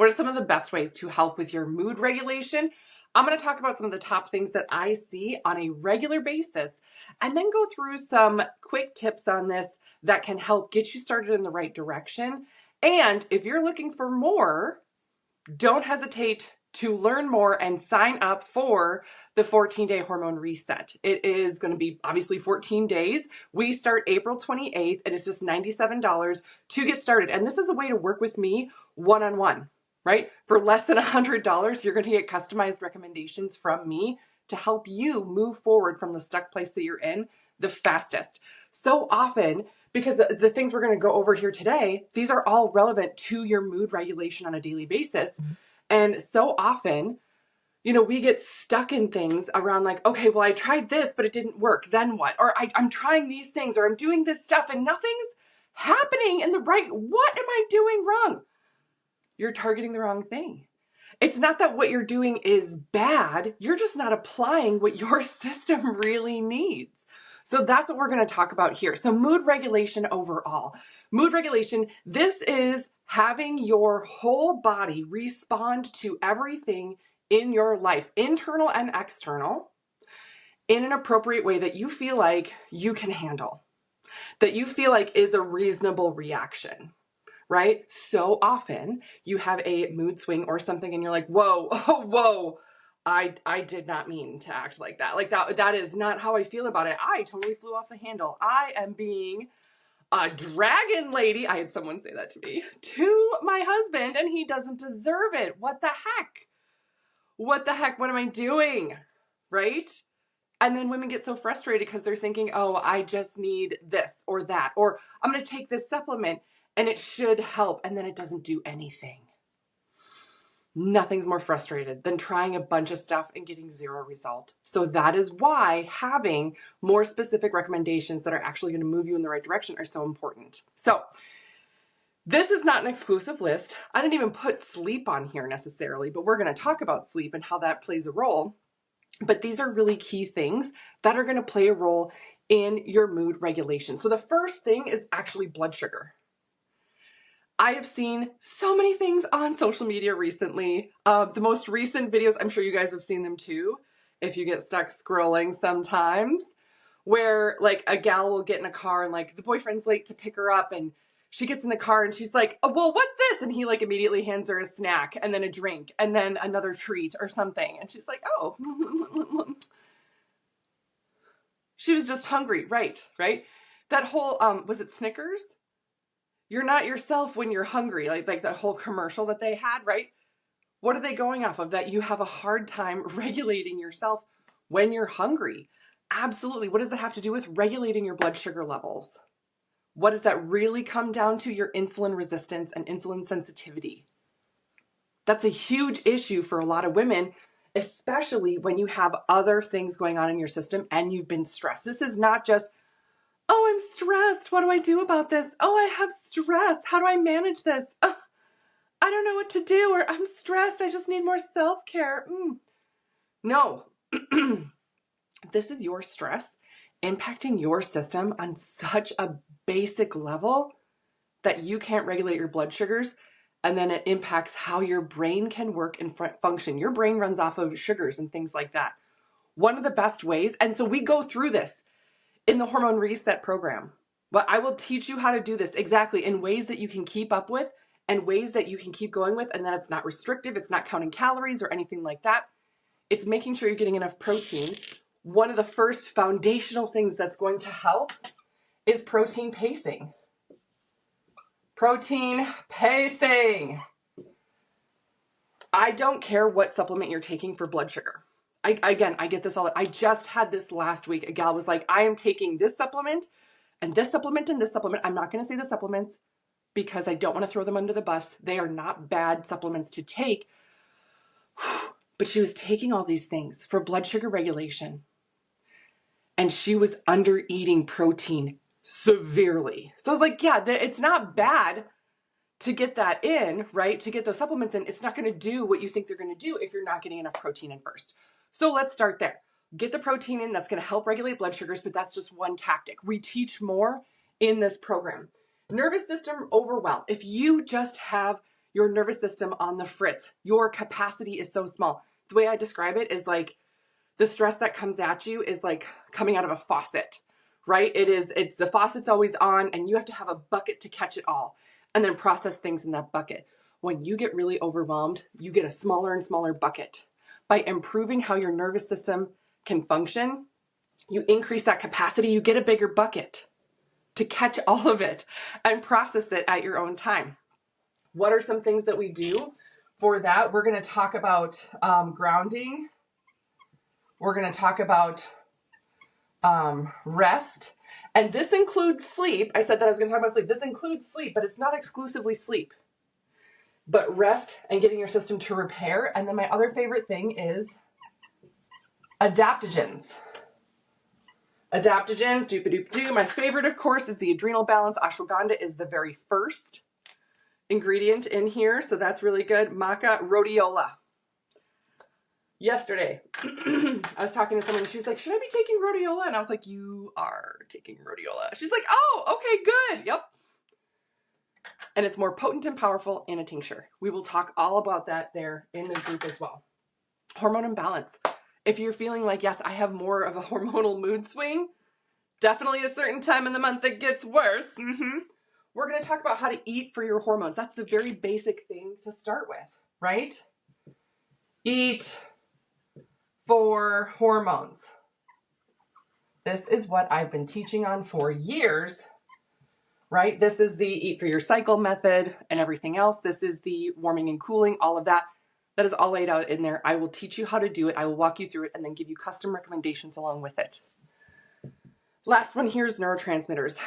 What are some of the best ways to help with your mood regulation? I'm going to talk about some of the top things that I see on a regular basis and then go through some quick tips on this that can help get you started in the right direction. And if you're looking for more, don't hesitate to learn more and sign up for the 14-day hormone reset. It is going to be obviously 14 days. We start April 28th. It is just $97 to get started. And this is a way to work with me one-on-one, right? For less than $100, you're going to get customized recommendations from me to help you move forward from the stuck place that you're in the fastest. So often, because the things we're going to go over here today, these are all relevant to your mood regulation on a daily basis. And so often, we get stuck in things around like, okay, well, I tried this, but it didn't work. Then what? Or I'm trying these things, or I'm doing this stuff and nothing's happening in the right. What am I doing wrong? You're targeting the wrong thing. It's not that what you're doing is bad. You're just not applying what your system really needs. So that's what we're going to talk about here. So mood regulation overall. Mood regulation, this is having your whole body respond to everything in your life, internal and external, in an appropriate way that you feel like you can handle, that you feel like is a reasonable reaction. Right? So often you have a mood swing or something and you're like, whoa, oh, whoa, I did not mean to act like that. Like that is not how I feel about it. I totally flew off the handle. I am being a dragon lady. I had someone say that to me, to my husband, and he doesn't deserve it. What the heck? What the heck? What am I doing? Right? And then women get so frustrated because they're thinking, oh, I just need this or that, or I'm going to take this supplement and it should help. And then it doesn't do anything. Nothing's more frustrated than trying a bunch of stuff and getting zero result. So that is why having more specific recommendations that are actually going to move you in the right direction are so important. So this is not an exclusive list. I didn't even put sleep on here necessarily, but we're going to talk about sleep and how that plays a role. But these are really key things that are going to play a role in your mood regulation. So the first thing is actually blood sugar. I have seen so many things on social media recently. The most recent videos, I'm sure you guys have seen them too, if you get stuck scrolling sometimes, where like a gal will get in a car and like the boyfriend's late to pick her up and she gets in the car and she's like, oh, well, what's this? And he like immediately hands her a snack and then a drink and then another treat or something. And she's like, oh, she was just hungry. Right. That whole, was it Snickers? You're not yourself when you're hungry. Like that whole commercial that they had, right? What are they going off of? That you have a hard time regulating yourself when you're hungry. Absolutely. What does that have to do with regulating your blood sugar levels? What does that really come down to? Your insulin resistance and insulin sensitivity. That's a huge issue for a lot of women, especially when you have other things going on in your system and you've been stressed. This is not just, oh, I'm stressed. What do I do about this? Oh, I have stress. How do I manage this? I don't know what to do, or I'm stressed. I just need more self-care. No, this is your stress impacting your system on such a basic level that you can't regulate your blood sugars. And then it impacts how your brain can work and function. Your brain runs off of sugars and things like that. One of the best ways, and so we go through this in the Hormone Reset program. But I will teach you how to do this exactly in ways that you can keep up with and ways that you can keep going with, and then it's not restrictive, it's not counting calories or anything like that. It's making sure you're getting enough protein. One of the first foundational things that's going to help is protein pacing. Protein pacing. I don't care what supplement you're taking for blood sugar. I get this all. I just had this last week. A gal was like, I am taking this supplement and this supplement and this supplement. I'm not going to say the supplements because I don't want to throw them under the bus. They are not bad supplements to take. But she was taking all these things for blood sugar regulation. And she was under eating protein severely. So I was like, yeah, it's not bad to get that in, right? To get those supplements in. It's not going to do what you think they're going to do if you're not getting enough protein in first. So let's start there. Get the protein in. That's going to help regulate blood sugars, but that's just one tactic. We teach more in this program. Nervous system overwhelm. If you just have your nervous system on the fritz. Your capacity is so small. The way I describe it is like the stress that comes at you is like coming out of a faucet, right? It's the faucet's always on and you have to have a bucket to catch it all and then process things in that bucket. When you get really overwhelmed, you get a smaller and smaller bucket. By improving how your nervous system can function, you increase that capacity, you get a bigger bucket to catch all of it and process it at your own time. What are some things that we do for that? We're going to talk about grounding. We're going to talk about rest. And this includes sleep. I said that I was going to talk about sleep. This includes sleep, but it's not exclusively sleep. But rest and getting your system to repair. And then my other favorite thing is adaptogens. Adaptogens, doop-a-doop-doo. My favorite, of course, is the adrenal balance. Ashwagandha is the very first ingredient in here, so that's really good. Maca rhodiola. Yesterday, I was talking to someone, and she was like, should I be taking rhodiola? And I was like, you are taking rhodiola. She's like, oh, okay, good. Yep. And it's more potent and powerful in a tincture. We will talk all about that there in the group as well. Hormone imbalance. If you're feeling like, yes, I have more of a hormonal mood swing, definitely a certain time in the month it gets worse. We're going to talk about how to eat for your hormones. That's the very basic thing to start with, right? Eat for hormones. This is what I've been teaching on for years, right? This is the eat for your cycle method and everything else. This is the warming and cooling, all of that. That is all laid out in there. I will teach you how to do it. I will walk you through it and then give you custom recommendations along with it. Last one here is neurotransmitters.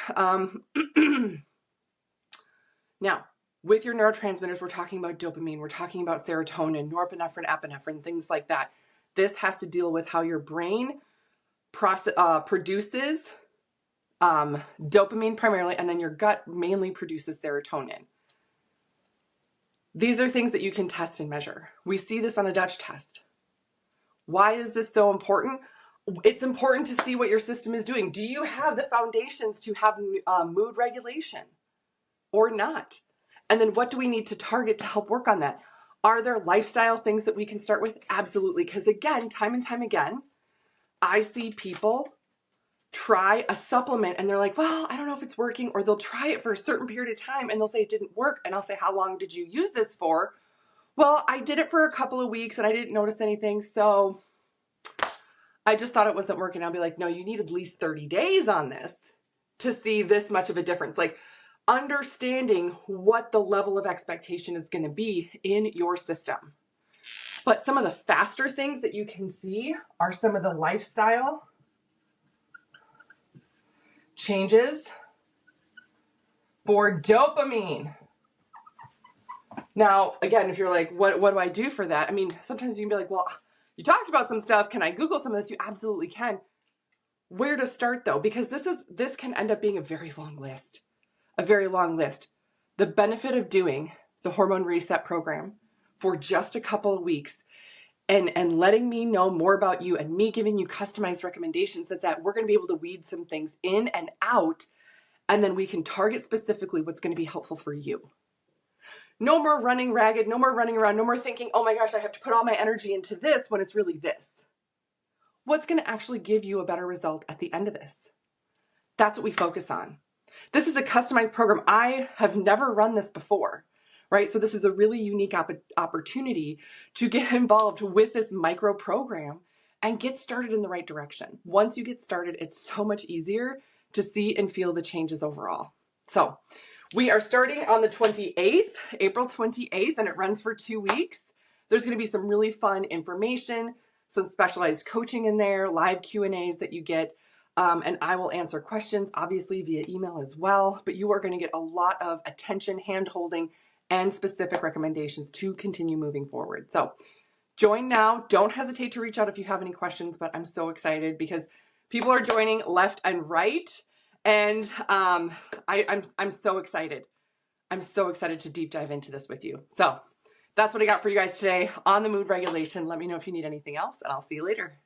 Now, with your neurotransmitters, we're talking about dopamine, we're talking about serotonin, norepinephrine, epinephrine, things like that. This has to deal with how your brain produces dopamine primarily, and then your gut mainly produces serotonin. These are things that you can test and measure. We see this on a Dutch test. Why is this so important? It's important to see what your system is doing. Do you have the foundations to have mood regulation or not? And then what do we need to target to help work on that? Are there lifestyle things that we can start with? Absolutely. Because again, time and time again, I see people try a supplement and they're like, well, I don't know if it's working, or they'll try it for a certain period of time and they'll say it didn't work. And I'll say, how long did you use this for? Well, I did it for a couple of weeks and I didn't notice anything. So I just thought it wasn't working. I'll be like, no, you need at least 30 days on this to see this much of a difference. Like understanding what the level of expectation is going to be in your system. But some of the faster things that you can see are some of the lifestyle changes for dopamine. Now, again, if you're like, what do I do for that? I mean, sometimes you can be like, well, you talked about some stuff. Can I Google some of this? You absolutely can. Where to start though? Because this can end up being a very long list. The benefit of doing the Hormone Reset program for just a couple of weeks and letting me know more about you and me giving you customized recommendations is that we're going to be able to weed some things in and out, and then we can target specifically what's going to be helpful for you. No more running ragged, no more running around, no more thinking, oh my gosh, I have to put all my energy into this when it's really this. What's going to actually give you a better result at the end of this? That's what we focus on. This is a customized program. I have never run this before, right? So this is a really unique opportunity to get involved with this micro program and get started in the right direction. Once you get started, it's so much easier to see and feel the changes overall. So we are starting on the 28th, April 28th, and it runs for 2 weeks. There's going to be some really fun information, some specialized coaching in there, live Q&As that you get. And I will answer questions, obviously, via email as well. But you are going to get a lot of attention, hand-holding, and specific recommendations to continue moving forward. So join now. Don't hesitate to reach out if you have any questions. But I'm so excited because people are joining left and right. And I'm so excited. I'm so excited to deep dive into this with you. So that's what I got for you guys today on the mood regulation. Let me know if you need anything else, and I'll see you later.